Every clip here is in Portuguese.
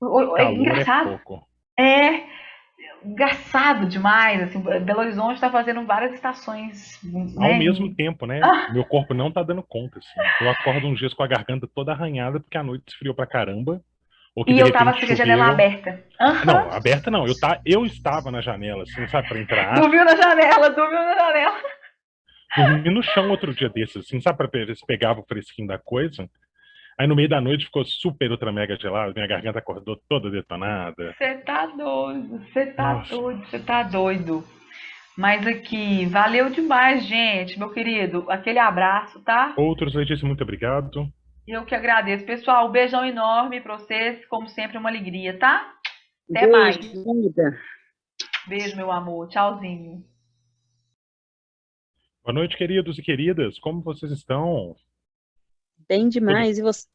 É Calor é engraçado. pouco. É engraçado demais. Assim, Belo Horizonte está fazendo várias estações, Ao né? mesmo tempo, né? Meu corpo não tá dando conta, assim. Eu acordo uns dias com a garganta toda arranhada porque a noite esfriou pra caramba, ou que E de eu tava repente assim com a janela choveu. aberta. Aham. Não, aberta não. Eu estava na janela, assim, sabe, pra entrar ar. Dormiu na janela, dormiu na janela. Dormi no chão outro dia desses, assim, sabe, pra ver se pegava o fresquinho da coisa. Aí no meio da noite ficou super ultra mega gelado, minha garganta acordou toda detonada. Você tá doido, você tá Nossa. doido, você tá doido. Mas aqui, valeu demais, gente, meu querido. Aquele abraço, tá? Outros, Letícia, muito obrigado. Eu que agradeço. Pessoal, um beijão enorme pra vocês. Como sempre, uma alegria, tá? Até Beijo, mais. querida. Beijo, meu amor. Tchauzinho. Boa noite, queridos e queridas. Como vocês estão? Bem Tudo... demais. E você?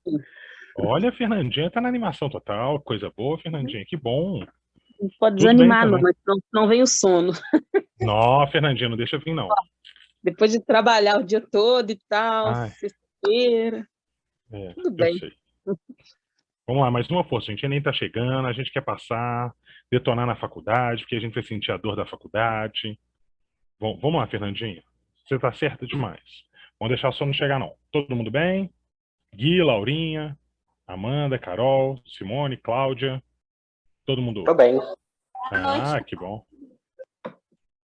Olha, a Fernandinha tá na animação total. Coisa boa, Fernandinha. Que bom. Não pode Tudo bem desanimar, não, também. mas não vem o sono. Não, Fernandinha, não deixa vir, não. Depois de trabalhar o dia todo e tal, Ai, sexta-feira, tudo eu bem. sei. Vamos lá, mais uma força. A gente nem tá chegando, a gente quer passar, detonar na faculdade, porque a gente vai sentir a dor da faculdade. Vamos lá, Fernandinha. Você tá certa demais. Vamos deixar o sono chegar, não. Todo mundo bem? Gui, Laurinha, Amanda, Carol, Simone, Cláudia, todo Tô mundo. bem. Boa noite. Ah, que bom.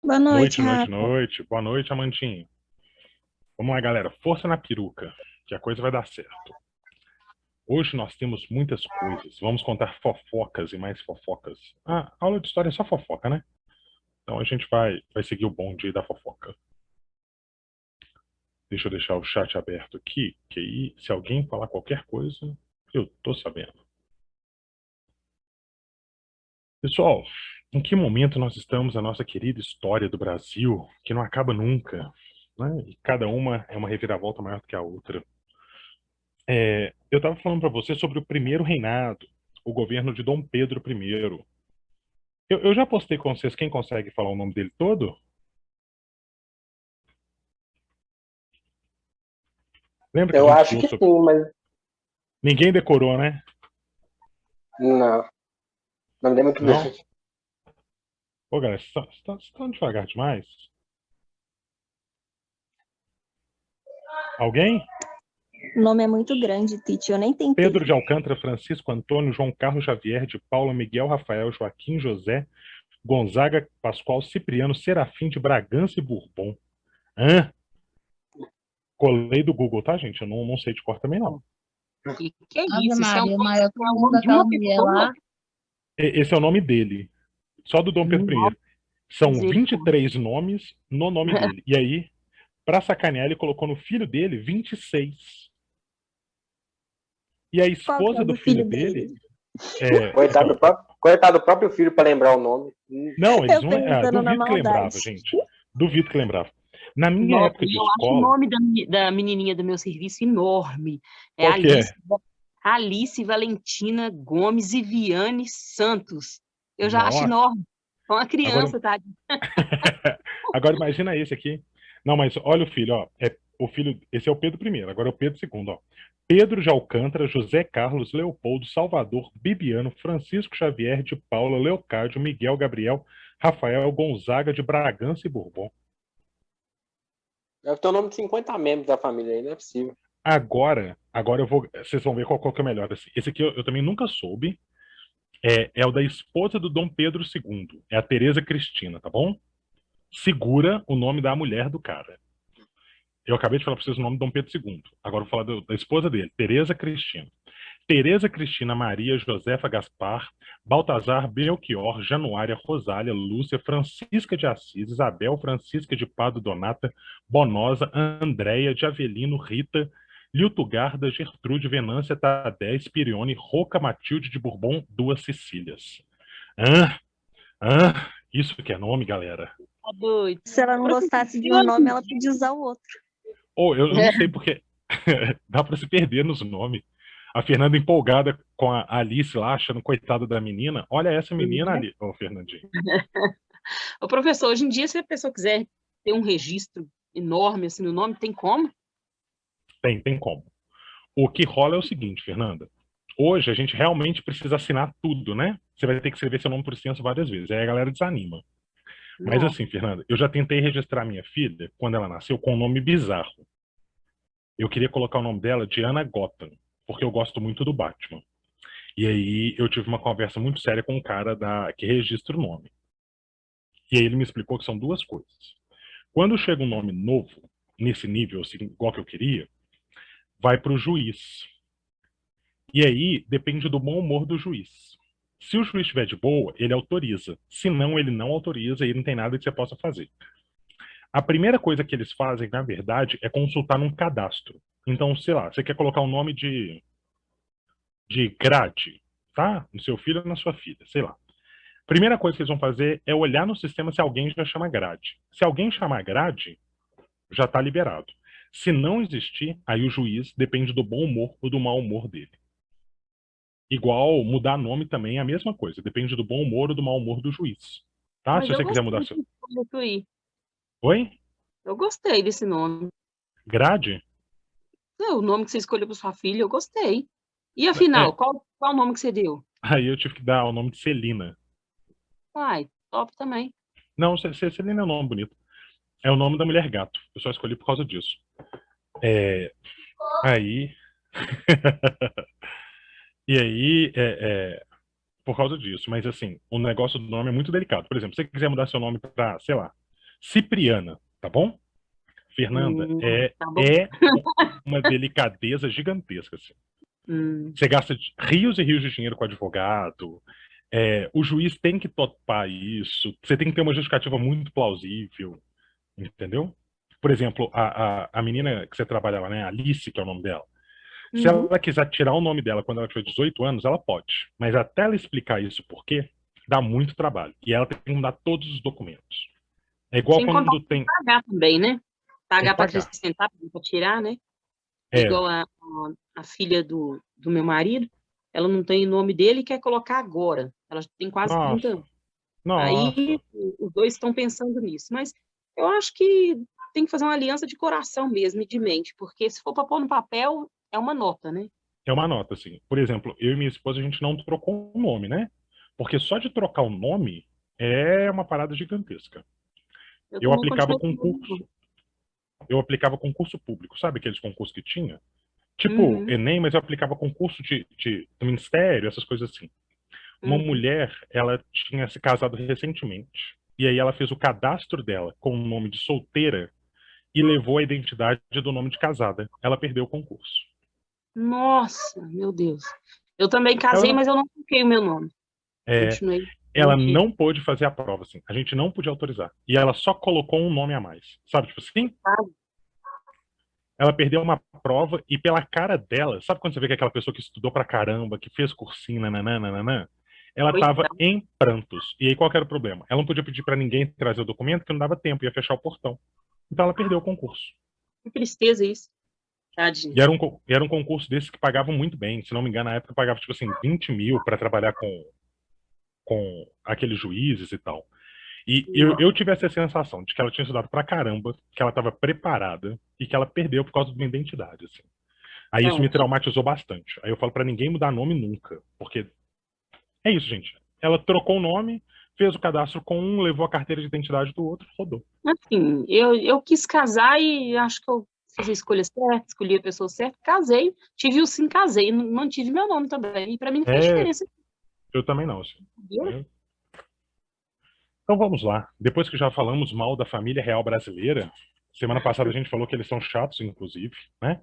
Boa noite, Noite, noite, Rafa. noite. Boa noite, Amantinho. Vamos lá, galera. Força na peruca, que a coisa vai dar certo. Hoje nós temos muitas coisas. Vamos contar fofocas e mais fofocas. Ah, aula de história é só fofoca, né? Então a gente vai seguir o bonde aí da fofoca. Deixa eu deixar o chat aberto aqui, que aí, se alguém falar qualquer coisa, eu tô sabendo. Pessoal, em que momento nós estamos na nossa querida história do Brasil, que não acaba nunca, né? E cada uma é uma reviravolta maior do que a outra. Eu estava falando para você sobre o primeiro reinado, o governo de Dom Pedro I. Eu já postei com vocês quem consegue falar o nome dele todo? Lembra que a Eu gente acho estudou que sobre. sim, mas Ninguém decorou, né? não. Não me dei muito bem. Não? Ô, galera, vocês estão devagar demais? Alguém? O nome é muito grande, Titi. Eu nem tentei. Pedro de Alcântara, Francisco Antônio, João Carlos Xavier, de Paula, Miguel Rafael, Joaquim José, Gonzaga, Pascoal, Cipriano, Serafim de Bragança e Bourbon. Hã? Colei do Google, tá, gente? Eu não sei de cor também, não. Que é Ave isso? Isso é Maria, maior que é o o nome nome de daquela uma mulher pessoa? lá. Esse é o nome dele. Só do Dom Pedro I. Nossa, São misericórdia. 23 nomes no nome dele. E aí, pra sacanear, ele colocou no filho dele 26. E a Qual que é esposa o do do filho filho dele. dele? Coitado Então, coitado do próprio filho para lembrar o nome. não, eles Eu não. pensando na Duvido que maldade. lembrava, gente. Duvido que lembrava. Na minha Nossa, época de eu acho o escola, nome da menininha do meu serviço enorme. É qual que é? Alice Valentina Gomes e Viane Santos. Eu já acho Nossa. enorme. É uma Agora, criança, tá? agora imagina esse aqui. Não, mas olha o filho, ó. O filho, esse é o Pedro I, agora é o Pedro II, ó. Pedro de Alcântara, José Carlos, Leopoldo, Salvador, Bibiano, Francisco Xavier de Paula, Leocádio, Miguel, Gabriel, Rafael, Gonzaga de Bragança e Bourbon. Deve ter o nome de 50 membros da família aí, não é possível. Agora eu vou. Vocês vão ver qual que é o melhor. Esse aqui eu também nunca soube. É o da esposa do Dom Pedro II. É a Tereza Cristina, tá bom? Segura o nome da mulher do cara. Eu acabei de falar para vocês o nome de Dom Pedro II. Agora eu vou falar da esposa dele, Tereza Cristina. Tereza Cristina Maria Josefa Gaspar, Baltazar Belchior, Januária, Rosália, Lúcia, Francisca de Assis, Isabel, Francisca de Pado Donata, Bonosa, Andréia de Avelino, Rita, Liutugarda, Gertrude, Venância, Tadé, Spirione, Roca, Matilde de Bourbon, duas Cecílias. Hã? Hã? Isso que é nome, galera? Tá doido. Se ela não gostasse de um nome, ela podia usar o outro. Ou eu não sei porque dá para se perder nos nomes. A Fernanda empolgada com a Alice lá, achando coitada da menina. Olha essa menina ali, ô Fernandinho. Ô, professor, hoje em dia, se a pessoa quiser ter um registro enorme assim no nome, tem como? Tem como. O que rola é o seguinte, Fernanda. hoje a gente realmente precisa assinar tudo, né? Você vai ter que escrever seu nome por extenso várias vezes. Aí a galera desanima. Mas Nossa. assim, Fernanda, eu já tentei registrar minha filha, quando ela nasceu, com um nome bizarro. Eu queria colocar o nome dela de Anna Gotham, porque eu gosto muito do Batman. E aí eu tive uma conversa muito séria com o cara que registra o nome. E aí ele me explicou que são duas coisas. Quando chega um nome novo, nesse nível, assim, igual que eu queria, vai para o juiz. E aí depende do bom humor do juiz. Se o juiz estiver de boa, ele autoriza. Se não, ele não autoriza e não tem nada que você possa fazer. A primeira coisa que eles fazem, na verdade, é consultar num cadastro. Então, sei lá, você quer colocar o nome de Grade, tá? No seu filho ou na sua filha, sei lá. Primeira coisa que eles vão fazer é olhar no sistema se alguém já chama Grade. Se alguém chamar Grade, já está liberado. Se não existir, aí o juiz depende do bom humor ou do mau humor dele. Igual mudar nome também é a mesma coisa, depende do bom humor ou do mau humor do juiz. Tá? Mas Se eu você quiser gostei mudar desse seu. nome aí. Oi? Eu gostei desse nome. Grade? O nome que você escolheu para sua filha, eu gostei. E É, afinal, qual o nome que você deu? aí eu tive que dar o nome de Celina. Ai, top também. Não, Celina é um nome bonito. É o nome da mulher gato. Eu só escolhi por causa disso. É, aí. E aí, por causa disso. Mas assim, o negócio do nome é muito delicado. Por exemplo, se você quiser mudar seu nome para, sei lá, Cipriana, tá bom? Fernanda, Tá bom. é uma delicadeza gigantesca, assim. Hum, Você gasta rios e rios de dinheiro com advogado. O juiz tem que topar isso. Você tem que ter uma justificativa muito plausível, entendeu? Por exemplo, a menina que você trabalha lá, né? Alice, que é o nome dela. Se uhum. ela quiser tirar o nome dela quando ela tiver 18 anos, ela pode. Mas até ela explicar isso por quê, dá muito trabalho. E ela tem que mudar todos os documentos. É igual Sem contar quando que tem que tem. pagar também, né? Tem Pagar que para pagar. acrescentar, para tirar, né? É É. igual a filha do meu marido, ela não tem o nome dele e quer colocar agora. Ela já tem quase 30 Nossa. anos. Aí Nossa. os dois estão pensando nisso. Mas eu acho que tem que fazer uma aliança de coração mesmo e de mente, porque se for para pôr no papel, é uma nota, né? É uma nota, assim. Por exemplo, eu e minha esposa, a gente não trocou o nome, né? Porque só de trocar o nome é uma parada gigantesca. Eu Eu também aplicava continuo com o concurso. nome. Eu aplicava concurso público, sabe aqueles concursos que tinha? Tipo, Uhum, Enem, mas eu aplicava concurso do Ministério, essas coisas assim. Uma uhum. mulher, ela tinha se casado recentemente. E aí ela fez o cadastro dela com o nome de solteira e levou a identidade do nome de casada. Ela perdeu o concurso. Nossa, meu Deus. Eu também Ela casei, não, mas eu não coloquei o meu nome. é, Continuei ela mantido. não pôde fazer a prova, assim. A gente não podia autorizar. E ela só colocou um nome a mais. Sabe, tipo assim? Ela perdeu uma prova e pela cara dela, sabe quando você vê que é aquela pessoa que estudou pra caramba, que fez cursinho, nananã, ela tava Coitado, em prantos. E aí qual que era o problema? Ela não podia pedir pra ninguém trazer o documento, porque não dava tempo, ia fechar o portão. Então ela perdeu o concurso. que tristeza isso. Tadinho. E era um concurso desses que pagavam muito bem. Se não me engano, na época pagava, tipo assim, 20 mil pra trabalhar com aqueles juízes e tal. E eu tive essa sensação de que ela tinha estudado pra caramba, que ela estava preparada e que ela perdeu por causa de uma identidade, assim. Aí isso me Então, traumatizou bastante. Aí eu falo pra ninguém mudar nome nunca, porque é isso, gente. Ela trocou o nome, fez o cadastro com um, levou a carteira de identidade do outro, rodou. assim, eu quis casar e acho que eu fiz a escolha certa, escolhi a pessoa certa, casei, tive o sim, casei, mantive meu nome também. E para mim não fez É, diferença, eu também não, assim. entendeu? É. Então vamos lá. Depois que já falamos mal da família real brasileira, semana passada a gente falou que eles são chatos, inclusive, né?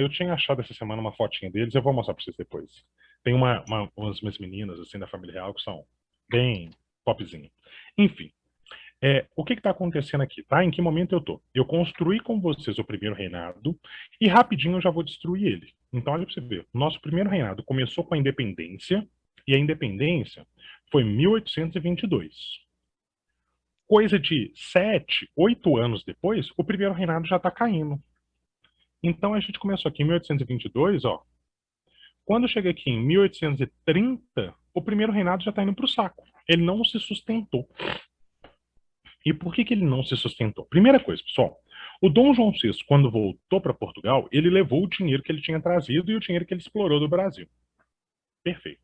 Eu tinha achado essa semana uma fotinha deles, eu vou mostrar pra vocês depois. Tem umas minhas meninas, assim, da família real que são bem popzinho. Enfim, o que está acontecendo aqui, tá? Em que momento eu tô? Eu construí com vocês o primeiro reinado e rapidinho eu já vou destruir ele. Então, olha para você ver. Nosso primeiro reinado começou com a independência e a independência foi em 1822. Coisa de 7, 8 anos depois, o primeiro reinado já está caindo. Então, a gente começou aqui em 1822, ó. Quando chega aqui em 1830, o primeiro reinado já está indo para o saco. Ele não se sustentou. E por que ele não se sustentou? Primeira coisa, pessoal, O Dom João VI, quando voltou para Portugal, ele levou o dinheiro que ele tinha trazido e o dinheiro que ele explorou do Brasil. Perfeito.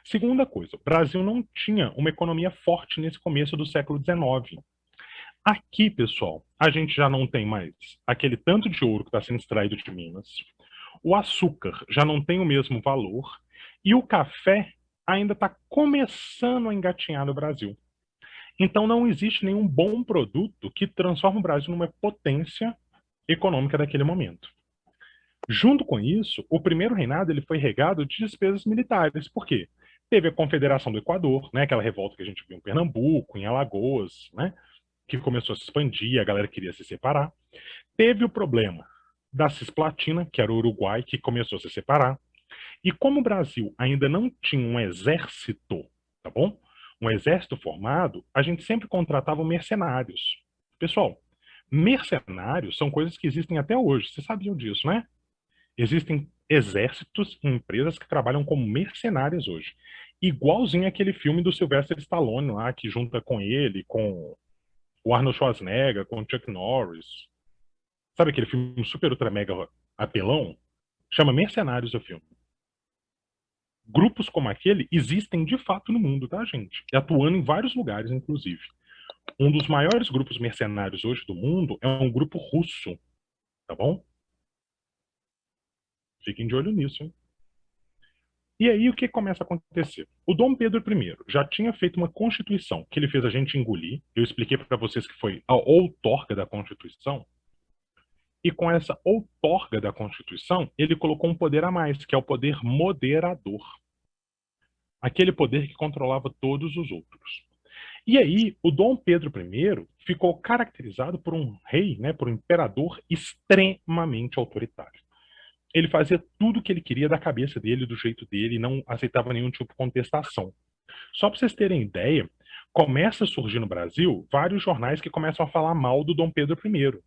Segunda coisa, o Brasil não tinha uma economia forte nesse começo do século XIX. Aqui, pessoal, a gente já não tem mais aquele tanto de ouro que está sendo extraído de Minas. O açúcar já não tem o mesmo valor. E o café ainda está começando a engatinhar no Brasil. Então não existe nenhum bom produto que transforme o Brasil numa potência econômica daquele momento. Junto com isso, o primeiro reinado ele foi regado de despesas militares. Por quê? Teve a Confederação do Equador, né, aquela revolta que a gente viu em Pernambuco, em Alagoas, né, que começou a se expandir, a galera queria se separar. Teve o problema da Cisplatina, que era o Uruguai, que começou a se separar. E como o Brasil ainda não tinha um exército, tá bom? Um exército formado, a gente sempre contratava mercenários. Pessoal, mercenários são coisas que existem até hoje. Vocês sabiam disso, né? Existem exércitos e empresas que trabalham como mercenários hoje. Igualzinho aquele filme do Sylvester Stallone lá, que junta com ele, com o Arnold Schwarzenegger, com o Chuck Norris. Sabe aquele filme super ultra mega apelão? Chama Mercenários o filme. Grupos como aquele existem de fato no mundo, tá, gente? E atuando em vários lugares, inclusive. Um dos maiores grupos mercenários hoje do mundo é um grupo russo, tá bom? Fiquem de olho nisso, hein? E aí o que começa a acontecer? O Dom Pedro I já tinha feito uma constituição que ele fez a gente engolir. Eu expliquei para vocês que foi a outorga da Constituição. E com essa outorga da Constituição, ele colocou um poder a mais, que é o poder moderador. Aquele poder que controlava todos os outros. E aí, o Dom Pedro I ficou caracterizado por um rei, né, por um imperador extremamente autoritário. Ele fazia tudo o que ele queria da cabeça dele, do jeito dele, e não aceitava nenhum tipo de contestação. Só para vocês terem ideia, começa a surgir no Brasil vários jornais que começam a falar mal do Dom Pedro I.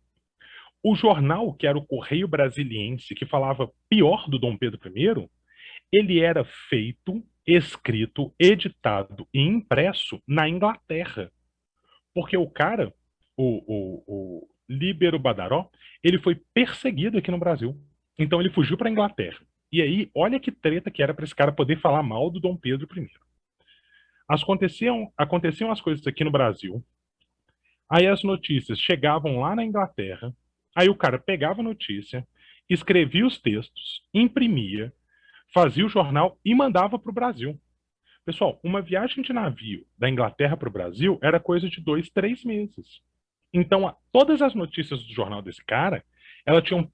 O jornal, que era o Correio Brasiliense, que falava pior do Dom Pedro I, ele era feito, escrito, editado e impresso na Inglaterra. Porque o cara, o Líbero Badaró, ele foi perseguido aqui no Brasil. Então ele fugiu para a Inglaterra. E aí, olha que treta que era para esse cara poder falar mal do Dom Pedro I. Aconteciam as coisas aqui no Brasil. Aí as notícias chegavam lá na Inglaterra. Aí o cara pegava a notícia, escrevia os textos, imprimia, fazia o jornal e mandava para o Brasil. Pessoal, uma viagem de navio da Inglaterra para o Brasil era coisa de 2, 3 meses. Então, todas as notícias do jornal desse cara, elas tinham...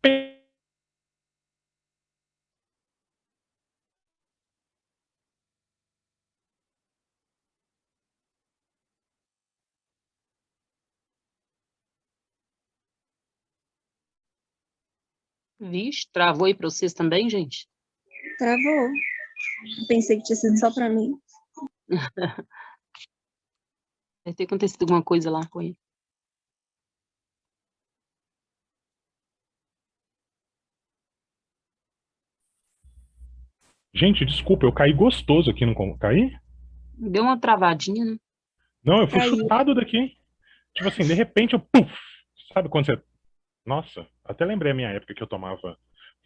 Vixe, travou aí para vocês também, gente? Travou. Eu pensei que tinha sido só pra mim. Deve ter acontecido alguma coisa lá com ele. Gente, desculpa, eu caí gostoso aqui, não caí? Deu uma travadinha, né? Não, eu fui Caiu. chutado daqui. Tipo assim, de repente eu... Puf! Sabe quando você... Nossa, até lembrei a minha época que eu tomava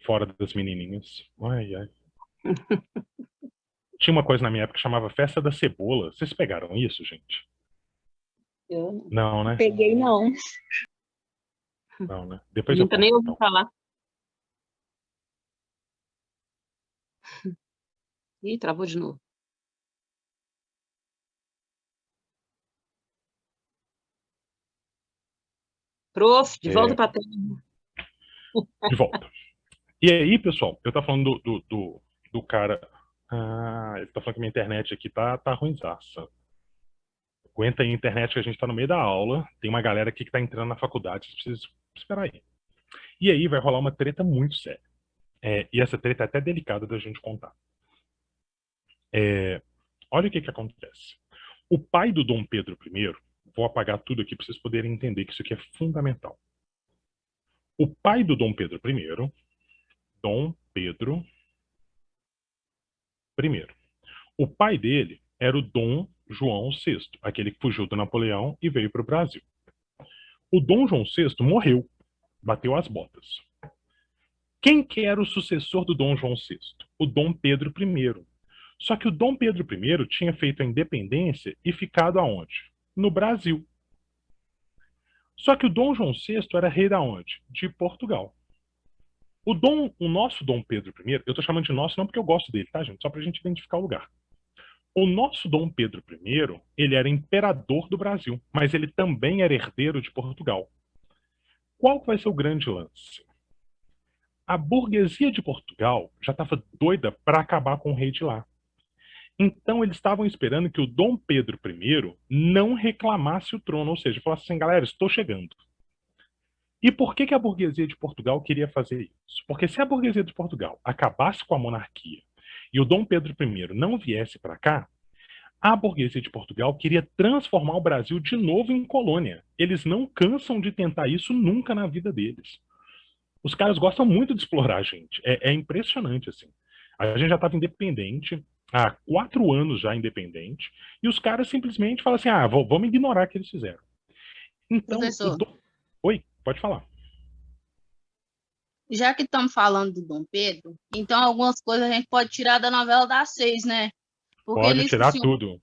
fora das menininhas. Ai, ai. Tinha uma coisa na minha época que chamava Festa da Cebola. Vocês pegaram isso, gente? Eu Não, né? Peguei, não. Não, né? Depois eu nunca conto, nem ouvi então. falar. Ih, travou de novo. Prof, de volta para tela. De volta. E aí, pessoal, eu tava falando do cara... Ah, ele tá falando que minha internet aqui tá ruimzaça. Aguenta aí a internet que a gente tá no meio da aula. Tem uma galera aqui que tá entrando na faculdade. Vocês precisam esperar aí. E aí vai rolar uma treta muito séria. E essa treta é até delicada da gente contar. Olha o que acontece. O pai do Dom Pedro I, vou apagar tudo aqui para vocês poderem entender que isso aqui é fundamental. O pai do Dom Pedro I, Dom Pedro I. O pai dele era o Dom João VI, aquele que fugiu do Napoleão e veio para o Brasil. O Dom João VI morreu. bateu as botas. Quem que era o sucessor do Dom João VI? O Dom Pedro I. Só que o Dom Pedro I tinha feito a independência e ficado aonde? No Brasil. Só que o Dom João VI era rei da onde? De Portugal. O nosso Dom Pedro I, eu tô chamando de nosso não porque eu gosto dele, tá, gente? Só pra gente identificar o lugar. O nosso Dom Pedro I, ele era imperador do Brasil, mas ele também era herdeiro de Portugal. Qual que vai ser o grande lance? A burguesia de Portugal já estava doida para acabar com o rei de lá. Então eles estavam esperando que o Dom Pedro I não reclamasse o trono, ou seja, falasse assim, galera, estou chegando. E por que que a burguesia de Portugal queria fazer isso? Porque se a burguesia de Portugal acabasse com a monarquia e o Dom Pedro I não viesse para cá, a burguesia de Portugal queria transformar o Brasil de novo em colônia. Eles não cansam de tentar isso nunca na vida deles. Os caras gostam muito de explorar a gente. É impressionante, assim. A gente já estava independente, há 4 anos já independente, e os caras simplesmente falam assim, vamos ignorar o que eles fizeram. Então, Professor, Oi, pode falar. já que estamos falando do Dom Pedro, então algumas coisas a gente pode tirar da novela das 6, né? Porque Pode tirar tudo.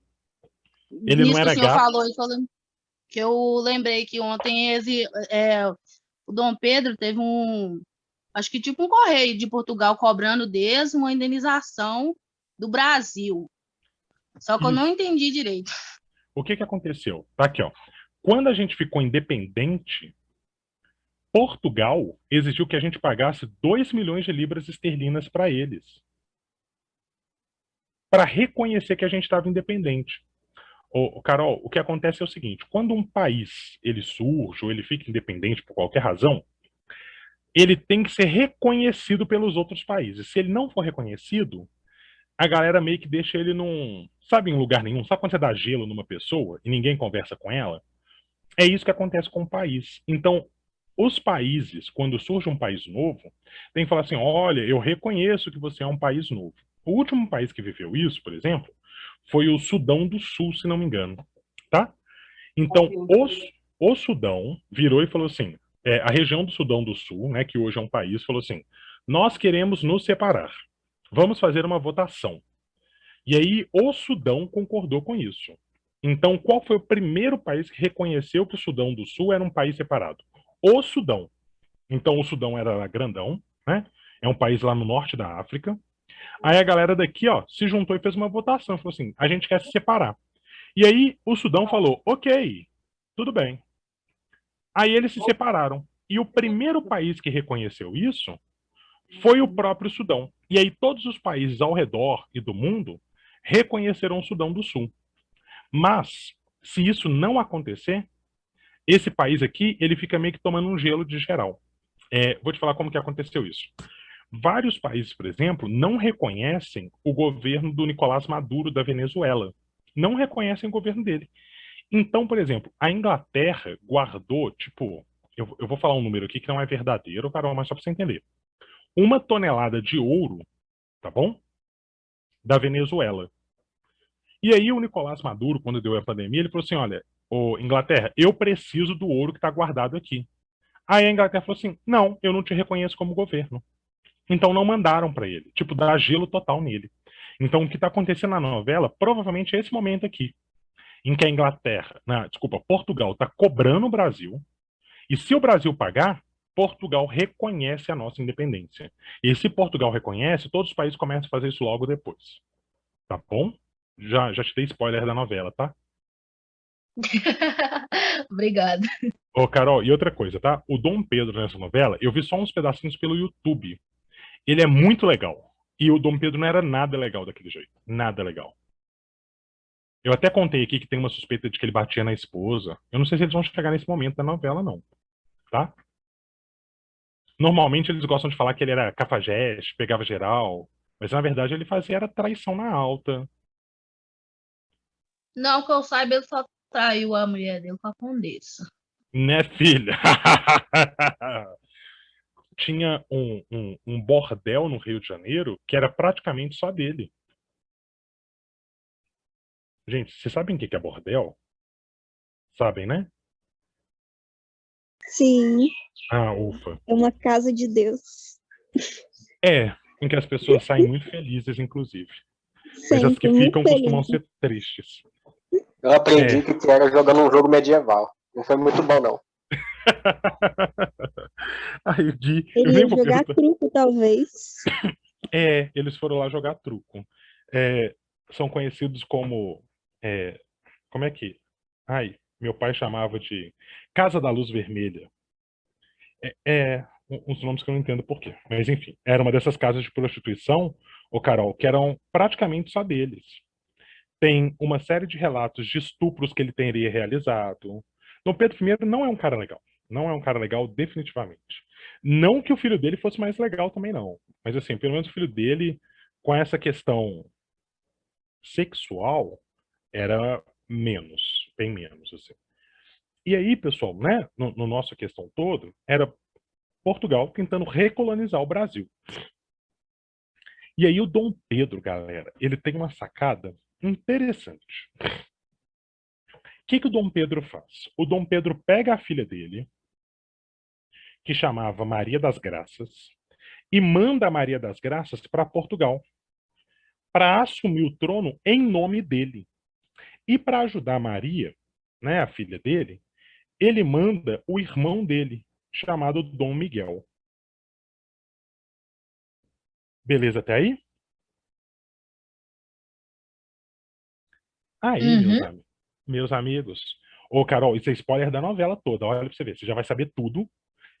Ele não nisso que o era senhor gato. falou, que eu lembrei que ontem o Dom Pedro teve acho que tipo um correio de Portugal cobrando deles uma indenização do Brasil. Só que eu não Isso. entendi direito. O que que aconteceu? Tá aqui, ó. Quando a gente ficou independente, Portugal exigiu que a gente pagasse 2 milhões de libras esterlinas para eles, para reconhecer que a gente estava independente. Carol, o que acontece é o seguinte, quando um país ele surge ou ele fica independente por qualquer razão, ele tem que ser reconhecido pelos outros países. Se ele não for reconhecido, a galera meio que deixa ele sabe, em lugar nenhum. Sabe quando você dá gelo numa pessoa e ninguém conversa com ela? É isso que acontece com o país. Então, os países, quando surge um país novo, tem que falar assim, olha, eu reconheço que você é um país novo. O último país que viveu isso, por exemplo, foi o Sudão do Sul, se não me engano, tá? Então, o Sudão virou e falou assim, a região do Sudão do Sul, né, que hoje é um país, falou assim, nós queremos nos separar. Vamos fazer uma votação. E aí o Sudão concordou com isso. Então, qual foi o primeiro país que reconheceu que o Sudão do Sul era um país separado? O Sudão. Então, o Sudão era grandão, né? É um país lá no norte da África. Aí a galera daqui, ó, se juntou e fez uma votação. Falou assim, a gente quer se separar. E aí o Sudão falou, ok, tudo bem. Aí eles se separaram. E o primeiro país que reconheceu isso foi o próprio Sudão. E aí todos os países ao redor e do mundo reconheceram o Sudão do Sul. Mas, se isso não acontecer, esse país aqui, ele fica meio que tomando um gelo de geral. Vou te falar como que aconteceu isso. Vários países, por exemplo, não reconhecem o governo do Nicolás Maduro da Venezuela. Não reconhecem o governo dele. Então, por exemplo, a Inglaterra guardou, tipo, eu vou falar um número aqui que não é verdadeiro, Carol, mas só para você entender. 1 tonelada de ouro, tá bom? Da Venezuela. E aí o Nicolás Maduro, quando deu a pandemia, ele falou assim, olha, Inglaterra, eu preciso do ouro que está guardado aqui. Aí a Inglaterra falou assim, não, eu não te reconheço como governo. Então não mandaram para ele, tipo, dá gelo total nele. Então o que está acontecendo na novela, provavelmente é esse momento aqui, em que a Portugal está cobrando o Brasil, e se o Brasil pagar, Portugal reconhece a nossa independência. E se Portugal reconhece, todos os países começam a fazer isso logo depois. Tá bom? Já te dei spoiler da novela, tá? Obrigada. Ô, Carol, e outra coisa, tá? O Dom Pedro nessa novela, eu vi só uns pedacinhos pelo YouTube. Ele é muito legal. E o Dom Pedro não era nada legal daquele jeito. Nada legal. Eu até contei aqui que tem uma suspeita de que ele batia na esposa. Eu não sei se eles vão chegar nesse momento da novela, não. Tá? Normalmente eles gostam de falar que ele era cafajeste, pegava geral. Mas na verdade ele fazia era traição na alta. Não que eu saiba, ele só traiu a mulher dele com a Condessa. Né, filha? Tinha um bordel no Rio de Janeiro que era praticamente só dele. Gente, vocês sabem o que é bordel? Sabem, né? Sim, Ah, ufa. é uma casa de Deus. É, em que as pessoas saem muito felizes, inclusive. Mas as que Sempre muito ficam costumam feliz. ser tristes. Eu aprendi É. que era jogando um jogo medieval. Não foi muito bom, não. Aí o Gui, eu Ele nem ia vou jogar perguntar. truco, talvez. É, eles foram lá jogar truco. É, são conhecidos como. é, como é que. Ai, meu pai chamava de Casa da Luz Vermelha. Uns nomes que eu não entendo por quê. Mas enfim, era uma dessas casas de prostituição, ô Carol, que eram praticamente só deles. Tem uma série de relatos de estupros que ele teria realizado. Dom Pedro I não é um cara legal. Não é um cara legal, definitivamente. Não que o filho dele fosse mais legal também, não. Mas assim, pelo menos o filho dele, com essa questão sexual, era menos, bem menos, assim. E aí, pessoal, né, no nossa questão todo, era Portugal tentando recolonizar o Brasil. E aí o Dom Pedro, galera, ele tem uma sacada interessante. O que o Dom Pedro faz? O Dom Pedro pega a filha dele, que chamava Maria das Graças, e manda a Maria das Graças para Portugal, para assumir o trono em nome dele. E para ajudar Maria, né, a filha dele, ele manda o irmão dele, chamado Dom Miguel. Beleza até aí? Aí, Uhum. meus amigos. Ô, Carol, isso é spoiler da novela toda. Olha pra você ver. Você já vai saber tudo.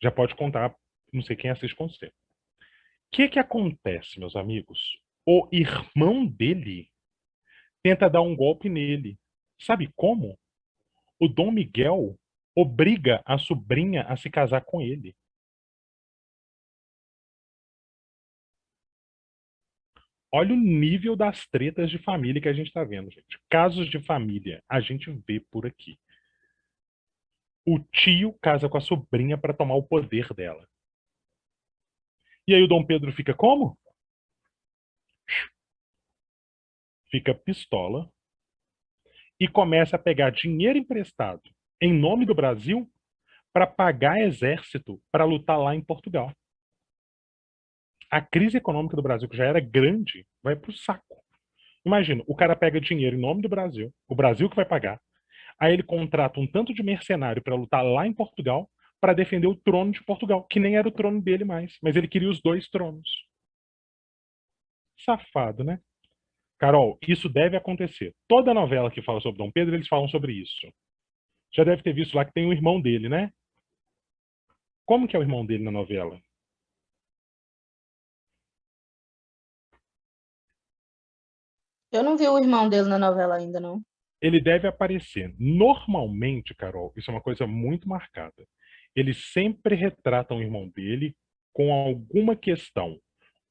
Já pode contar. Não sei quem assiste com você. O que acontece, meus amigos? O irmão dele tenta dar um golpe nele. Sabe como? O Dom Miguel obriga a sobrinha a se casar com ele. Olha o nível das tretas de família que a gente tá vendo, gente. Casos de família, a gente vê por aqui. O tio casa com a sobrinha para tomar o poder dela. E aí o Dom Pedro fica como? Fica pistola e começa a pegar dinheiro emprestado em nome do Brasil para pagar exército para lutar lá em Portugal. A crise econômica do Brasil, que já era grande, vai pro saco. Imagina, o cara pega dinheiro em nome do Brasil, o Brasil que vai pagar, aí ele contrata um tanto de mercenário para lutar lá em Portugal para defender o trono de Portugal, que nem era o trono dele mais, mas ele queria os dois tronos. Safado, né? Carol, isso deve acontecer. Toda novela que fala sobre Dom Pedro, eles falam sobre isso. Já deve ter visto lá que tem o irmão dele, né? Como que é o irmão dele na novela? Eu não vi o irmão dele na novela ainda, não. Ele deve aparecer. Normalmente, Carol, isso é uma coisa muito marcada. Eles sempre retratam o irmão dele com alguma questão,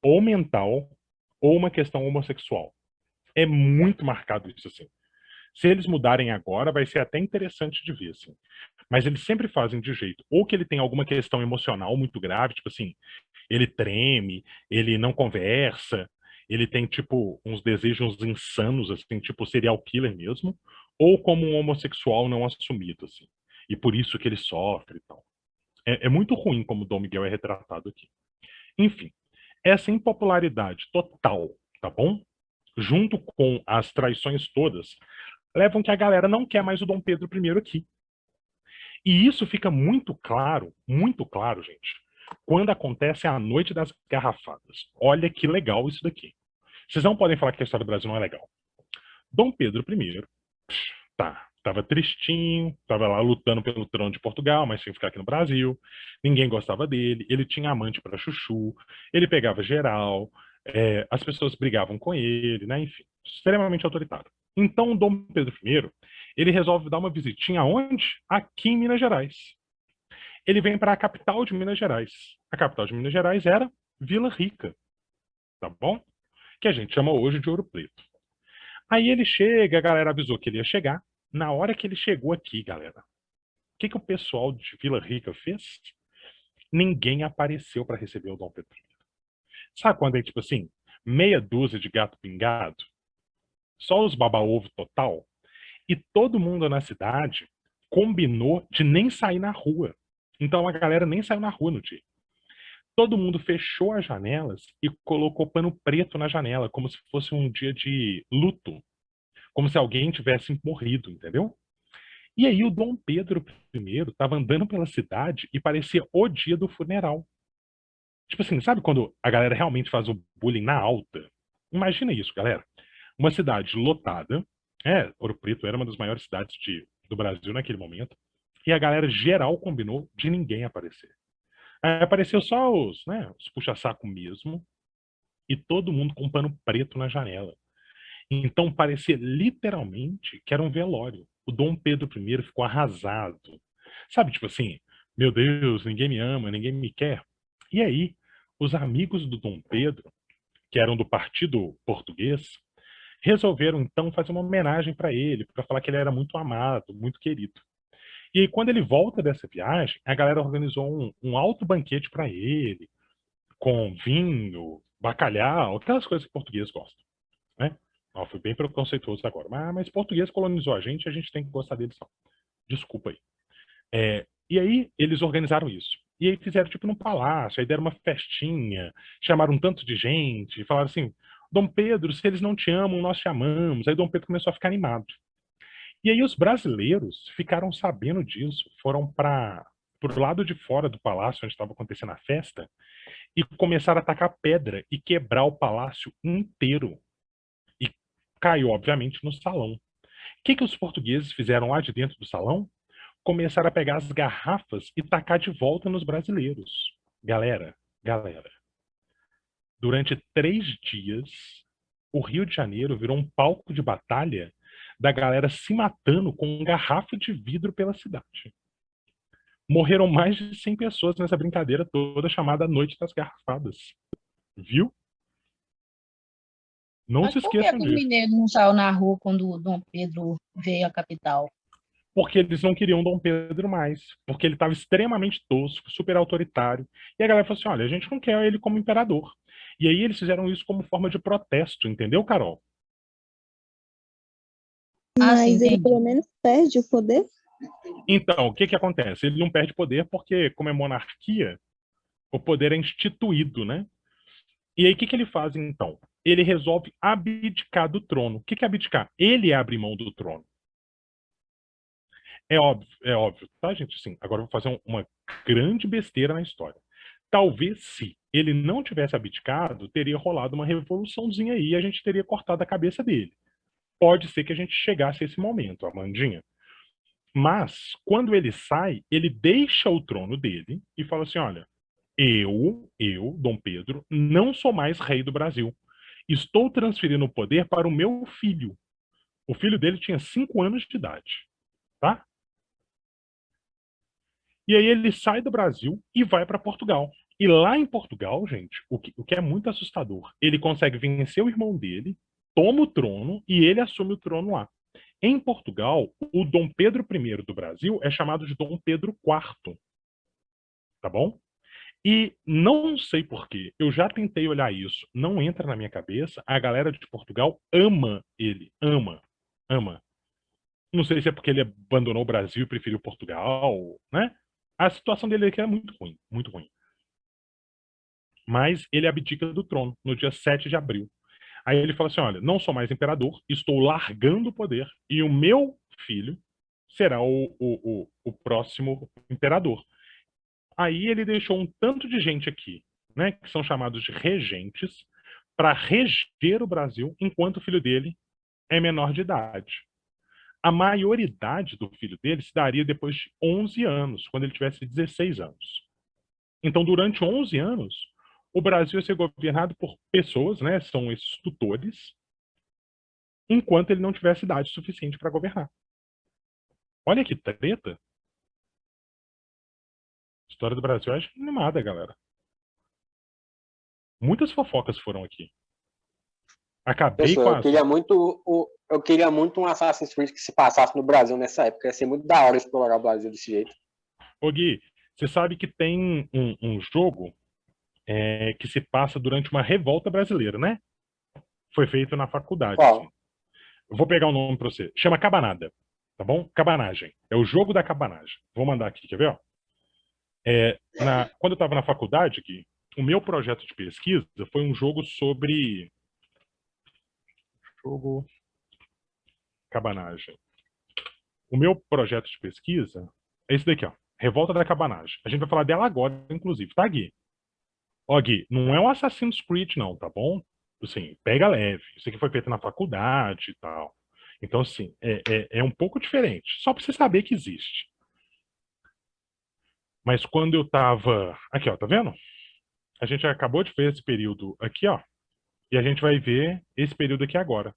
ou mental, ou uma questão homossexual. É muito marcado isso, assim. Se eles mudarem agora, vai ser até interessante de ver, assim. Mas eles sempre fazem de jeito. Ou que ele tem alguma questão emocional muito grave, tipo assim, ele treme, ele não conversa, ele tem, tipo, uns desejos insanos, assim, tipo serial killer mesmo, ou como um homossexual não assumido, assim. E por isso que ele sofre e tal. É muito ruim como o Dom Miguel é retratado aqui. Enfim, essa impopularidade total, tá bom? Junto com as traições todas, levam que a galera não quer mais o Dom Pedro I aqui. E isso fica muito claro, gente, quando acontece a Noite das Garrafadas. Olha que legal isso daqui. Vocês não podem falar que a história do Brasil não é legal. Dom Pedro I, tava tristinho, tava lá lutando pelo trono de Portugal, mas tinha que ficar aqui no Brasil. Ninguém gostava dele, ele tinha amante para chuchu, ele pegava geral, as pessoas brigavam com ele, né? Enfim, extremamente autoritário. Então, Dom Pedro I, ele resolve dar uma visitinha aonde? Aqui em Minas Gerais. Ele vem para a capital de Minas Gerais. A capital de Minas Gerais era Vila Rica, tá bom? Que a gente chama hoje de Ouro Preto. Aí ele chega, a galera avisou que ele ia chegar. Na hora que ele chegou aqui, galera, o que o pessoal de Vila Rica fez? Ninguém apareceu para receber o Dom Pedro I. Sabe quando é tipo assim, meia dúzia de gato pingado? Só os baba-ovo total? E todo mundo na cidade combinou de nem sair na rua. Então a galera nem saiu na rua no dia. Todo mundo fechou as janelas e colocou pano preto na janela, como se fosse um dia de luto, como se alguém tivesse morrido, entendeu? E aí o Dom Pedro I estava andando pela cidade e parecia o dia do funeral. Tipo assim, sabe quando a galera realmente faz o bullying na alta? Imagina isso, galera. Uma cidade lotada, Ouro Preto era uma das maiores cidades do Brasil naquele momento, e a galera geral combinou de ninguém aparecer. Aí apareceu só os puxa-saco mesmo, e todo mundo com pano preto na janela. Então parecia literalmente que era um velório. O Dom Pedro I ficou arrasado. Sabe, tipo assim, meu Deus, ninguém me ama, ninguém me quer. E aí, os amigos do Dom Pedro, que eram do Partido Português, resolveram então fazer uma homenagem para ele, para falar que ele era muito amado, muito querido. E aí, quando ele volta dessa viagem, a galera organizou um alto banquete para ele, com vinho, bacalhau, aquelas coisas que português gostam, né? Ó, fui bem preconceituoso agora, mas português colonizou a gente tem que gostar deles. Não. Desculpa aí. E aí eles organizaram isso. E aí fizeram tipo num palácio, aí deram uma festinha, chamaram um tanto de gente, falaram assim, Dom Pedro, se eles não te amam, nós te amamos. Aí Dom Pedro começou a ficar animado. E aí os brasileiros ficaram sabendo disso, foram para o lado de fora do palácio onde estava acontecendo a festa e começaram a atacar pedra e quebrar o palácio inteiro. E caiu, obviamente, no salão. O que os portugueses fizeram lá de dentro do salão? Começaram a pegar as garrafas e tacar de volta nos brasileiros. Galera, durante 3 dias, o Rio de Janeiro virou um palco de batalha da galera se matando com garrafa de vidro pela cidade. Morreram mais de 100 pessoas nessa brincadeira toda chamada Noite das Garrafadas. Viu? Não Mas se por que esqueçam que o disso. mineiro não saiu na rua quando o Dom Pedro veio à capital? Porque eles não queriam Dom Pedro mais. Porque ele estava extremamente tosco, super autoritário. E a galera falou assim, olha, a gente não quer ele como imperador. E aí eles fizeram isso como forma de protesto, entendeu, Carol? Sim, Mas ele entendi. pelo menos perde o poder. Então, o que acontece? Ele não perde poder porque, como é monarquia, o poder é instituído, né? E aí, o que ele faz, então? Ele resolve abdicar do trono. O que é abdicar? Ele abre mão do trono. É óbvio, tá, gente? Assim, agora eu vou fazer uma grande besteira na história. Talvez, se ele não tivesse abdicado, teria rolado uma revoluçãozinha aí e a gente teria cortado a cabeça dele. Pode ser que a gente chegasse a esse momento, Amandinha. Mas, quando ele sai, ele deixa o trono dele e fala assim, olha, eu, Dom Pedro, não sou mais rei do Brasil. Estou transferindo o poder para o meu filho. O filho dele tinha 5 anos de idade, tá? E aí ele sai do Brasil e vai para Portugal. E lá em Portugal, gente, o que é muito assustador, ele consegue vencer o irmão dele, toma o trono e ele assume o trono lá. Em Portugal, o Dom Pedro I do Brasil é chamado de Dom Pedro IV, tá bom? E não sei por quê, eu já tentei olhar isso, não entra na minha cabeça, a galera de Portugal ama ele, ama. Não sei se é porque ele abandonou o Brasil e preferiu Portugal, né? A situação dele aqui é muito ruim, muito ruim. Mas ele abdica do trono no dia 7 de abril. Aí ele fala assim, olha, não sou mais imperador, estou largando o poder e o meu filho será o próximo imperador. Aí ele deixou um tanto de gente aqui, né, que são chamados de regentes, para reger o Brasil enquanto o filho dele é menor de idade. A maioridade do filho dele se daria depois de 11 anos, quando ele tivesse 16 anos. Então, durante 11 anos, o Brasil ia ser governado por pessoas, né, são esses tutores, enquanto ele não tivesse idade suficiente para governar. Olha que treta. A história do Brasil é animada, galera. Muitas fofocas foram aqui. Acabei com Pessoal, as... eu queria muito um Assassin's Creed que se passasse no Brasil nessa época. Ia ser muito da hora explorar o Brasil desse jeito. Ô Gui, você sabe que tem um jogo que se passa durante uma revolta brasileira, né? Foi feito na faculdade. Qual? Assim. Eu vou pegar o nome para você. Chama Cabanada, tá bom? Cabanagem. É o jogo da cabanagem. Vou mandar aqui, quer ver? Ó? Quando eu estava na faculdade, Gui, o meu projeto de pesquisa foi um jogo sobre... Jogo... Cabanagem. O meu projeto de pesquisa é esse daqui, ó. Revolta da Cabanagem. A gente vai falar dela agora, inclusive, tá, Gui? Ó, Gui, não é um Assassin's Creed, não, tá bom? Assim, pega leve. Isso aqui foi feito na faculdade e tal. Então, assim, é um pouco diferente. Só pra você saber que existe. Mas quando eu tava... Aqui, ó, tá vendo? A gente acabou de ver esse período aqui, ó. E a gente vai ver esse período aqui agora.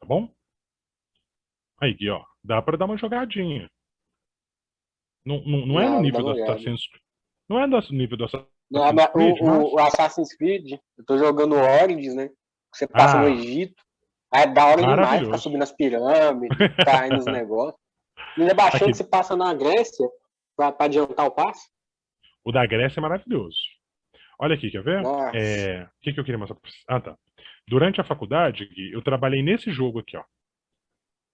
Tá bom? Aí, Gui, ó. Dá pra dar uma jogadinha. Não é no Não, dá nível uma do olhada. Assassin's Creed. Não é no nível do Não, Assassin's Creed, mas... o Assassin's Creed, eu tô jogando Origins, né? Você passa no Ah, Egito. Aí é da hora demais ficar maravilhoso. subindo as pirâmides, caindo nos negócios. E ainda baixou que Aqui, você passa na Grécia pra adiantar o passo. o da Grécia é maravilhoso. Olha aqui, quer ver? Nossa. O que eu queria mostrar pra vocês? Ah, tá. Durante a faculdade, Gui, eu trabalhei nesse jogo aqui, ó.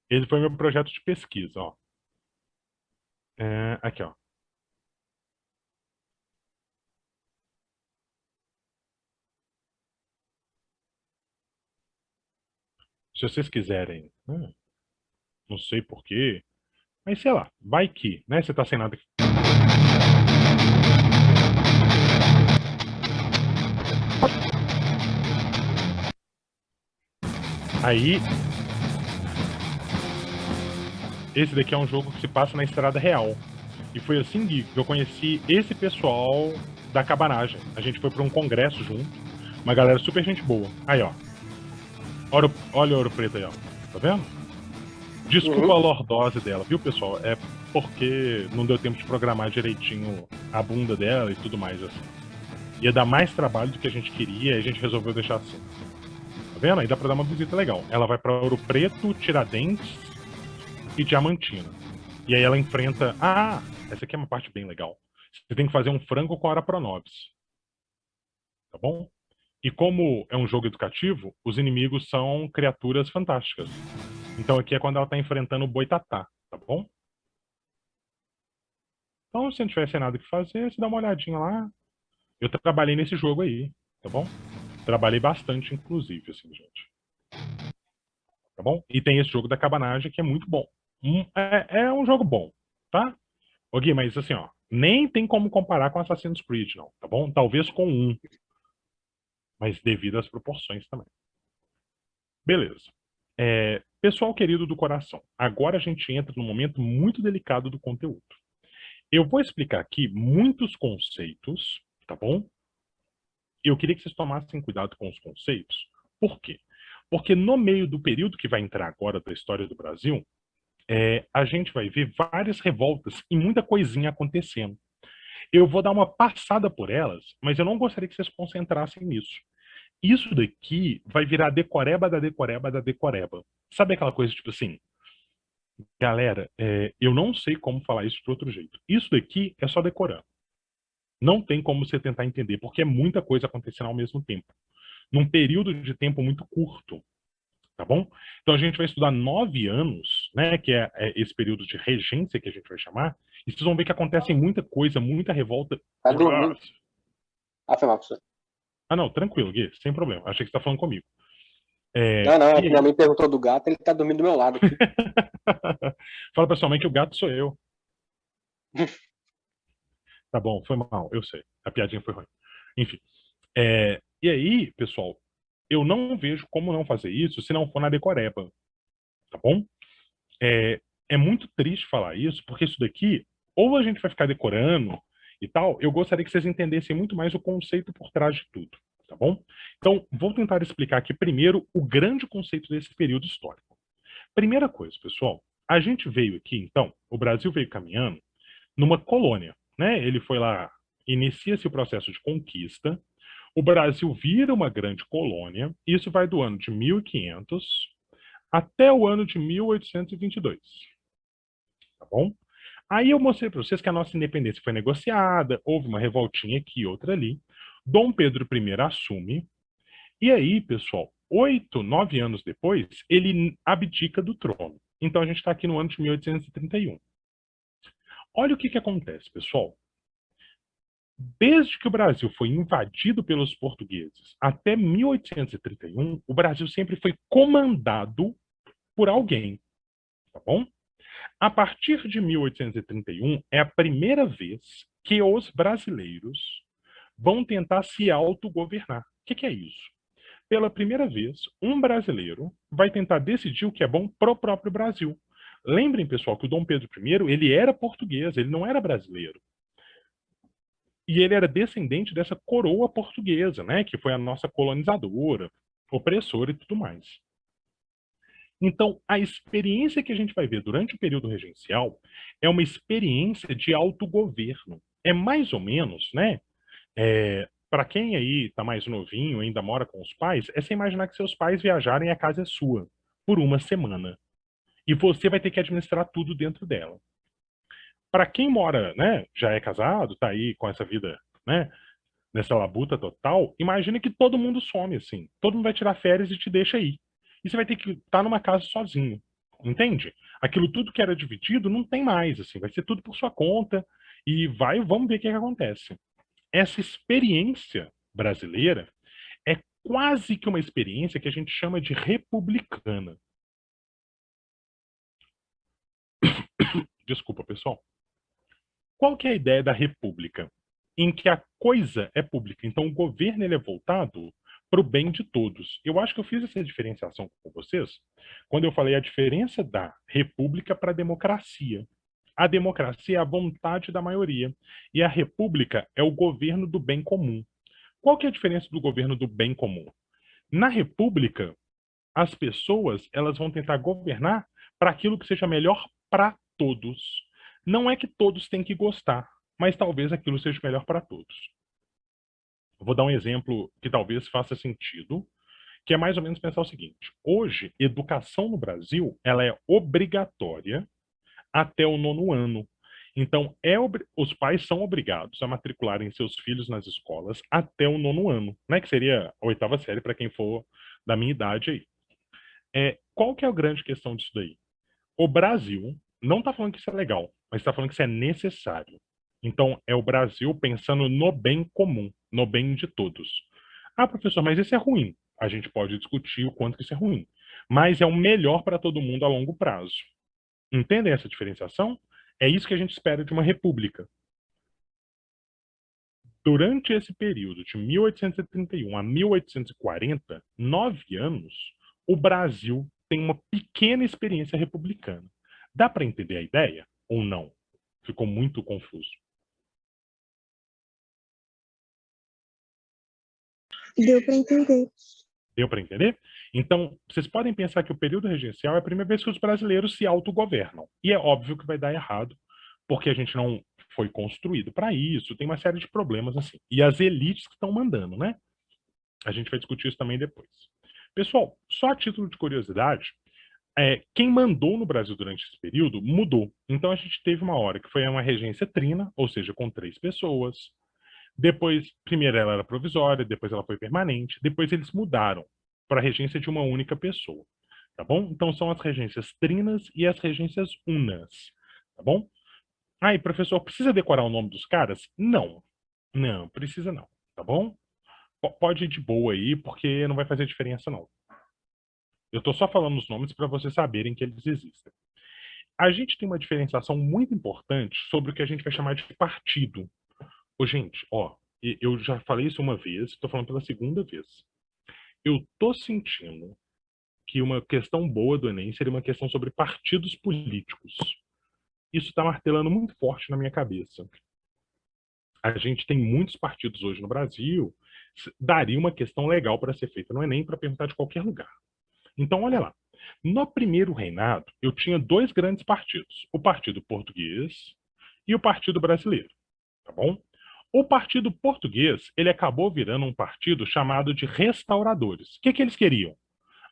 Ele foi meu projeto de pesquisa, ó. Aqui, ó. Se vocês quiserem, não sei porquê, mas sei lá, vai que, né? Você tá sem nada. Aí, esse daqui é um jogo que se passa na estrada real. E foi assim, Gui, que eu conheci esse pessoal da cabanagem. A gente foi para um congresso junto. Uma galera super gente boa. Aí, ó. Olha o Ouro Preto aí, ó. Tá vendo? Desculpa a lordose dela, viu, pessoal? É porque não deu tempo de programar direitinho a bunda dela e tudo mais, assim. Ia dar mais trabalho do que a gente queria e a gente resolveu deixar assim. Tá vendo? Aí dá pra dar uma visita legal. Ela vai pra Ouro Preto, Tiradentes e Diamantina. E aí ela enfrenta... Ah, essa aqui é uma parte bem legal. Você tem que fazer um frango com Hora Pronobis. Tá bom? E como é um jogo educativo, os inimigos são criaturas fantásticas. Então aqui é quando ela tá enfrentando o Boitatá, tá bom? Então, se não tiver sem nada que fazer, você dá uma olhadinha lá. Eu trabalhei nesse jogo aí, tá bom? Trabalhei bastante, inclusive, assim, gente. Tá bom? E tem esse jogo da cabanagem que é muito bom. É um jogo bom, tá? Ô Gui, mas assim, ó, nem tem como comparar com Assassin's Creed, não, tá bom? Talvez com um, mas devido às proporções também. Beleza. Pessoal querido do coração, agora a gente entra num momento muito delicado do conteúdo. Eu vou explicar aqui muitos conceitos, tá bom? Eu queria que vocês tomassem cuidado com os conceitos. Por quê? Porque no meio do período que vai entrar agora da história do Brasil, a gente vai ver várias revoltas e muita coisinha acontecendo. Eu vou dar uma passada por elas, mas eu não gostaria que vocês concentrassem nisso. Isso daqui vai virar decoreba da decoreba da decoreba. Sabe aquela coisa tipo assim, galera, eu não sei como falar isso de outro jeito. Isso daqui é só decorando. Não tem como você tentar entender, porque é muita coisa acontecendo ao mesmo tempo. Num período de tempo muito curto. Tá bom? Então a gente vai estudar 9 anos, né? Que é esse período de regência que a gente vai chamar. E vocês vão ver que acontece muita coisa, muita revolta. Tá dormindo. Ah, foi mal, professor. Ah, não, tranquilo, Gui, sem problema. Achei que você tá falando comigo. Não, é que minha mãe perguntou do gato, ele tá dormindo do meu lado aqui. Fala pra sua mãe que o gato sou eu. Tá bom, foi mal, eu sei. A piadinha foi ruim. Enfim. E aí, pessoal, eu não vejo como não fazer isso se não for na decoreba. Tá bom? É muito triste falar isso, porque isso daqui, ou a gente vai ficar decorando e tal, eu gostaria que vocês entendessem muito mais o conceito por trás de tudo, tá bom? Então, vou tentar explicar aqui primeiro o grande conceito desse período histórico. Primeira coisa, pessoal, a gente veio aqui, então, o Brasil veio caminhando numa colônia, né? Ele foi lá, inicia-se o processo de conquista, o Brasil vira uma grande colônia, isso vai do ano de 1500 até o ano de 1822. Tá bom? Aí eu mostrei para vocês que a nossa independência foi negociada, houve uma revoltinha aqui, outra ali. Dom Pedro I assume, e aí, pessoal, 8, 9 anos depois, ele abdica do trono. Então a gente está aqui no ano de 1831. Olha o que acontece, pessoal. Desde que o Brasil foi invadido pelos portugueses até 1831, o Brasil sempre foi comandado por alguém, tá bom? A partir de 1831 é a primeira vez que os brasileiros vão tentar se autogovernar. O que é isso? Pela primeira vez, um brasileiro vai tentar decidir o que é bom para o próprio Brasil. Lembrem, pessoal, que o Dom Pedro I, ele era português, ele não era brasileiro. E ele era descendente dessa coroa portuguesa, né, que foi a nossa colonizadora, opressora e tudo mais. Então, a experiência que a gente vai ver durante o período regencial é uma experiência de autogoverno. É mais ou menos, né? Para quem aí está mais novinho, ainda mora com os pais, é você imaginar que seus pais viajarem e a casa é sua por uma semana. E você vai ter que administrar tudo dentro dela. Para quem mora, né, já é casado, tá aí com essa vida, né, nessa labuta total, imagina que todo mundo some assim. Todo mundo vai tirar férias e te deixa aí. E você vai ter que estar numa casa sozinho. Entende? Aquilo tudo que era dividido não tem mais, assim, vai ser tudo por sua conta e vamos ver o que acontece. Essa experiência brasileira é quase que uma experiência que a gente chama de republicana. Desculpa, pessoal. Qual que é a ideia da república? Em que a coisa é pública. Então, o governo ele é voltado para o bem de todos. Eu acho que eu fiz essa diferenciação com vocês quando eu falei a diferença da república para a democracia. A democracia é a vontade da maioria e a república é o governo do bem comum. Qual que é a diferença do governo do bem comum? Na república, as pessoas elas vão tentar governar para aquilo que seja melhor para todos. Não é que todos têm que gostar, mas talvez aquilo seja melhor para todos. Eu vou dar um exemplo que talvez faça sentido, que é mais ou menos pensar o seguinte: hoje, educação no Brasil ela é obrigatória até o 9º ano. Então, os pais são obrigados a matricularem seus filhos nas escolas até o 9º ano, né? Que seria a 8ª série para quem for da minha idade aí. Qual que é a grande questão disso daí? O Brasil não está falando que isso é legal, mas está falando que isso é necessário. Então, é o Brasil pensando no bem comum, no bem de todos. Ah, professor, mas isso é ruim. A gente pode discutir o quanto que isso é ruim. Mas é o melhor para todo mundo a longo prazo. Entendem essa diferenciação? É isso que a gente espera de uma república. Durante esse período de 1831 a 1840, 9 anos, o Brasil tem uma pequena experiência republicana. Dá para entender a ideia ou não? Ficou muito confuso. Deu para entender. Deu para entender? Então, vocês podem pensar que o período regencial é a primeira vez que os brasileiros se autogovernam. E é óbvio que vai dar errado, porque a gente não foi construído para isso, tem uma série de problemas assim. E as elites que estão mandando, né? A gente vai discutir isso também depois. Pessoal, só a título de curiosidade, quem mandou no Brasil durante esse período mudou. Então a gente teve uma hora que foi uma regência trina, ou seja, com 3 pessoas. Depois, primeiro ela era provisória, depois ela foi permanente, depois eles mudaram para a regência de uma única pessoa, tá bom? Então são as regências trinas e as regências unas, tá bom? Aí, professor, precisa decorar o nome dos caras? Não, não, precisa não, tá bom? Pode ir de boa aí, porque não vai fazer diferença não. Eu estou só falando os nomes para vocês saberem que eles existem. A gente tem uma diferenciação muito importante sobre o que a gente vai chamar de partido. Ô, gente, ó, eu já falei isso uma vez, estou falando pela segunda vez. Eu tô sentindo que uma questão boa do Enem seria uma questão sobre partidos políticos. Isso está martelando muito forte na minha cabeça. A gente tem muitos partidos hoje no Brasil, daria uma questão legal para ser feita no Enem para perguntar de qualquer lugar. Então, olha lá. No primeiro reinado, eu tinha 2 grandes partidos. O Partido Português e o Partido Brasileiro. Tá bom? O Partido Português, ele acabou virando um partido chamado de restauradores. O que eles queriam?